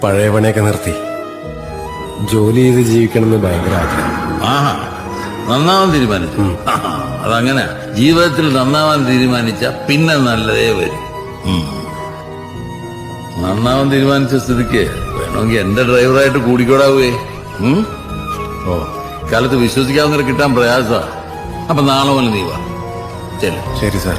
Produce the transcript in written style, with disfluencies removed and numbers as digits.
പഴയ പണിയൊക്കെ നിർത്തി ജോലി ചെയ്ത് ജീവിക്കണമെന്ന് ഭയങ്കര ആഗ്രഹം. ആഹാ, നന്നാവാൻ തീരുമാനിച്ചു. അതങ്ങനെ ജീവിതത്തിൽ നന്നാവാൻ തീരുമാനിച്ച പിന്നെ നല്ലതേ വരും. നന്നാവാൻ തീരുമാനിച്ച സ്ഥിതിക്ക് വേണമെങ്കിൽ എന്റെ ഡ്രൈവറായിട്ട് കൂടിക്കോടാവേ. ഓ കാലത്ത് വിശ്വസിക്കാവുന്നവരെ കിട്ടാൻ പ്രയാസ. അപ്പൊ നാളെ പോലെ നീ വാ. ശരി ശരി സാർ.